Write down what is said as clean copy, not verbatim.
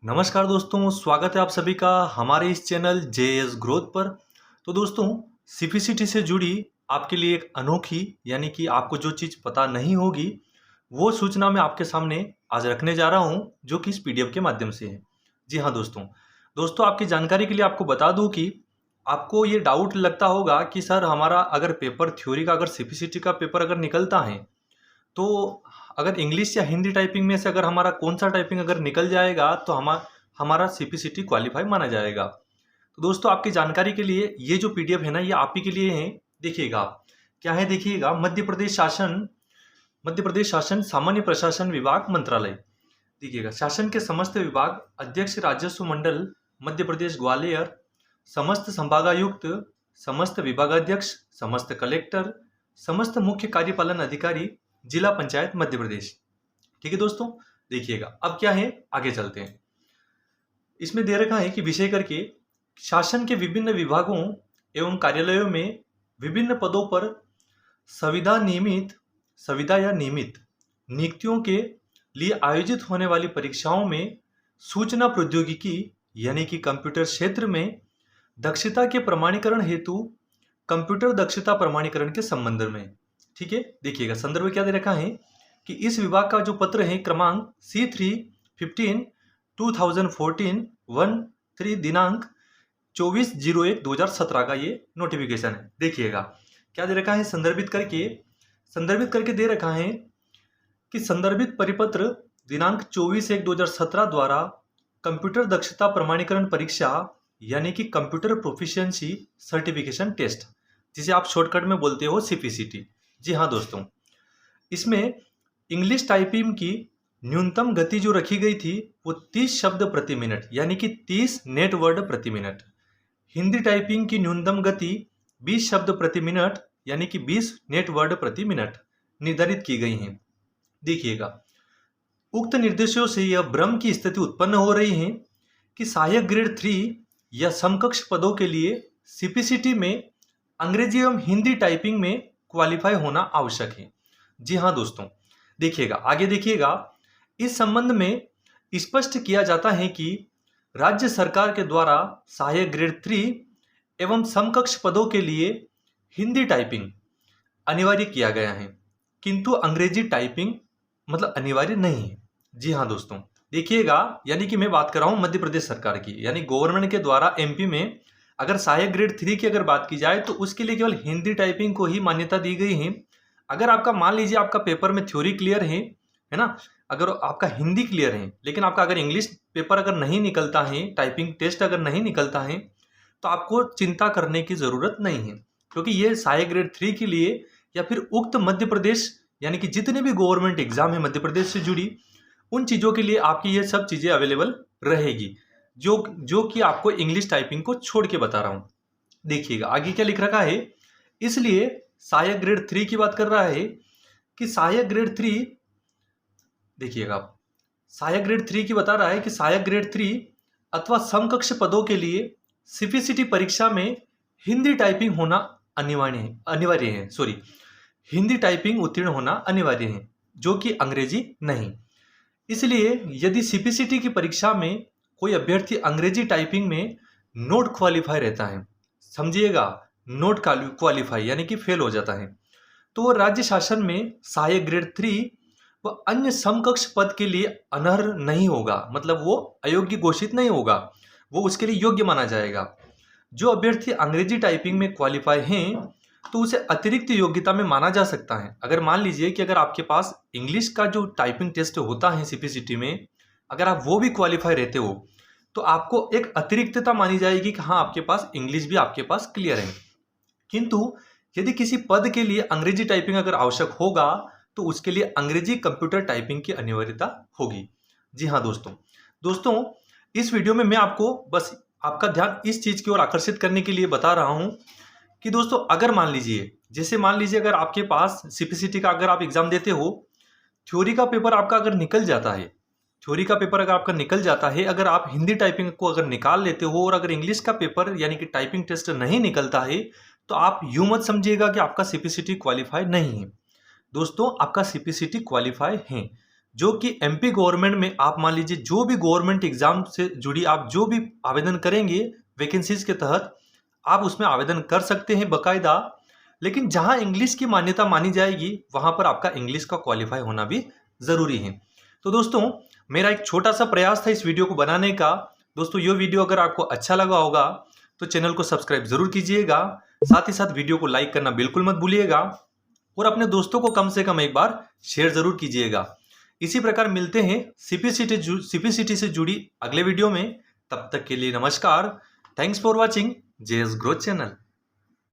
नमस्कार दोस्तों, स्वागत है आप सभी का हमारे इस चैनल जेएस ग्रोथ पर। तो दोस्तों, सीपीसीटी से जुड़ी आपके लिए एक अनोखी यानी कि आपको जो चीज़ पता नहीं होगी वो सूचना मैं आपके सामने आज रखने जा रहा हूँ, जो कि इस पीडीएफ के माध्यम से है। जी हाँ दोस्तों आपकी जानकारी के लिए आपको बता दूँ कि आपको ये डाउट लगता होगा कि सर हमारा अगर पेपर थ्योरी का अगर सीपीसीटी का पेपर अगर निकलता है तो अगर इंग्लिश या हिंदी टाइपिंग में से अगर हमारा कौन सा टाइपिंग अगर निकल जाएगा तो हमारा सीपीसीटी क्वालिफाई माना जाएगा। तो दोस्तों आपकी जानकारी के लिए ये जो पीडीएफ है ना, ये आप ही के लिए है। देखिएगा आप क्या है, देखिएगा मध्य प्रदेश शासन सामान्य प्रशासन विभाग मंत्रालय। देखिएगा शासन के समस्त विभाग, अध्यक्ष राजस्व मंडल मध्य प्रदेश ग्वालियर, समस्त संभागायुक्त, समस्त विभागाध्यक्ष, समस्त कलेक्टर, समस्त मुख्य कार्यपालन अधिकारी, जिला पंचायत मध्य प्रदेश। ठीक है दोस्तों, देखिएगा अब क्या है, आगे चलते हैं। इसमें दे रखा है कि विषय करके शासन के विभिन्न विभागों एवं कार्यालयों में विभिन्न पदों पर संविदा या नियमित नियुक्तियों के लिए आयोजित होने वाली परीक्षाओं में सूचना प्रौद्योगिकी यानी कि कंप्यूटर क्षेत्र में दक्षता के प्रमाणीकरण हेतु कंप्यूटर दक्षता प्रमाणीकरण के संबंध में। ठीक है, देखिएगा संदर्भ क्या दे रखा है कि इस विभाग का जो पत्र है क्रमांक C3/15/2014/13 दिनांक 24/01/2017 का ये नोटिफिकेशन है। देखिएगा क्या दे रखा है, संदर्भित करके दे रखा है कि संदर्भित परिपत्र दिनांक 24/1/2017 द्वारा कंप्यूटर दक्षता प्रमाणीकरण परीक्षा यानी कि कंप्यूटर प्रोफिशिएंसी सर्टिफिकेशन टेस्ट, जिसे आप शॉर्टकट में बोलते हो सीपीसीटी। जी हाँ दोस्तों, इसमें इंग्लिश टाइपिंग की न्यूनतम गति जो रखी गई थी वो 30 शब्द प्रति मिनट यानी कि 30 नेट वर्ड प्रति मिनट। हिंदी टाइपिंग की न्यूनतम गति 20 शब्द प्रति मिनट यानी कि 20 नेट वर्ड प्रति मिनट निर्धारित की गई हैं। देखिएगा उक्त निर्देशों से यह भ्रम की स्थिति उत्पन्न हो रही है कि सहायक ग्रेड 3 या समकक्ष पदों के लिए सीपीसीटी में अंग्रेजी एवं हिंदी टाइपिंग में क्वालिफाई होना आवश्यक है। जी हाँ दोस्तों, देखिएगा आगे देखिएगा, इस संबंध में स्पष्ट किया जाता है कि राज्य सरकार के द्वारा सहायक ग्रेड 3 एवं समकक्ष पदों के लिए हिंदी टाइपिंग अनिवार्य किया गया है, किंतु अंग्रेजी टाइपिंग मतलब अनिवार्य नहीं है। जी हाँ दोस्तों, देखिएगा यानी कि मैं बात कर रहा हूँ मध्य प्रदेश सरकार की, यानी गवर्नमेंट के द्वारा एमपी में अगर सहायक ग्रेड 3 की अगर बात की जाए तो उसके लिए केवल हिंदी टाइपिंग को ही मान्यता दी गई है। अगर आपका मान लीजिए आपका पेपर में थ्योरी क्लियर है ना, अगर आपका हिंदी क्लियर है लेकिन आपका अगर इंग्लिश पेपर अगर नहीं निकलता है, टाइपिंग टेस्ट अगर नहीं निकलता है, तो आपको चिंता करने की ज़रूरत नहीं है, क्योंकि ये सहायक ग्रेड 3 के लिए या फिर उक्त मध्य प्रदेश यानी कि जितने भी गवर्नमेंट एग्जाम है मध्य प्रदेश से जुड़ी उन चीज़ों के लिए आपकी ये सब चीज़ें अवेलेबल रहेगी, जो कि आपको इंग्लिश टाइपिंग को छोड़ के बता रहा हूँ। देखिएगा आगे क्या लिख रखा है, इसलिए सहायक ग्रेड 3 की बात कर रहा है कि सहायक ग्रेड 3, देखिएगा आप सहायक ग्रेड 3 की बता रहा है कि सहायक ग्रेड 3 अथवा समकक्ष पदों के लिए सीपीसीटी परीक्षा में हिंदी टाइपिंग होना अनिवार्य है हिंदी टाइपिंग उत्तीर्ण होना अनिवार्य है, जो कि अंग्रेजी नहीं। इसलिए यदि सीपीसीटी की परीक्षा में कोई अभ्यर्थी अंग्रेजी टाइपिंग में नोट क्वालिफाई रहता है, समझिएगा नोट क्वालिफाई यानी कि फेल हो जाता है, तो वो राज्य शासन में सहायक ग्रेड 3 व अन्य समकक्ष पद के लिए अनर्ह नहीं होगा, मतलब वो अयोग्य घोषित नहीं होगा, वो उसके लिए योग्य माना जाएगा। जो अभ्यर्थी अंग्रेजी टाइपिंग में क्वालिफाई हैं तो उसे अतिरिक्त योग्यता में माना जा सकता है। अगर मान लीजिए कि अगर आपके पास इंग्लिश का जो टाइपिंग टेस्ट होता है सीपीसीटी में, अगर आप वो भी क्वालिफाई रहते हो तो आपको एक अतिरिक्तता मानी जाएगी कि हाँ आपके पास इंग्लिश भी आपके पास क्लियर है। किंतु यदि किसी पद के लिए अंग्रेजी टाइपिंग अगर आवश्यक होगा तो उसके लिए अंग्रेजी कंप्यूटर टाइपिंग की अनिवार्यता होगी। जी हाँ दोस्तों इस वीडियो में मैं आपको बस आपका ध्यान इस चीज़ की ओर आकर्षित करने के लिए बता रहा हूँ कि दोस्तों अगर मान लीजिए अगर आपके पास सीपीसीटी का अगर आप एग्जाम देते हो, थ्योरी का पेपर आपका अगर निकल जाता है, अगर आप हिंदी टाइपिंग को अगर निकाल लेते हो और अगर इंग्लिश का पेपर यानी कि टाइपिंग टेस्ट नहीं निकलता है, तो आप यूं मत समझिएगा कि आपका सीपीसीटी क्वालिफाई नहीं है। दोस्तों आपका सीपीसीटी क्वालिफाई है। जो कि एमपी गवर्नमेंट में आप मान लीजिए जो भी गवर्नमेंट एग्जाम से जुड़ी आप जो भी आवेदन करेंगे वैकेंसीज के तहत, आप उसमें आवेदन कर सकते हैं बकायदा। लेकिन जहां इंग्लिश की मान्यता मानी जाएगी वहां पर आपका इंग्लिश का क्वालिफाई होना भी जरूरी है। तो दोस्तों, मेरा एक छोटा सा प्रयास था इस वीडियो को बनाने का। दोस्तों, ये वीडियो अगर आपको अच्छा लगा होगा तो चैनल को सब्सक्राइब जरूर कीजिएगा, साथ ही साथ वीडियो को लाइक करना बिल्कुल मत भूलिएगा और अपने दोस्तों को कम से कम एक बार शेयर जरूर कीजिएगा। इसी प्रकार मिलते हैं सीपीसीटी से जुड़ी अगले वीडियो में। तब तक के लिए नमस्कार। Thanks for watching JS growth channel.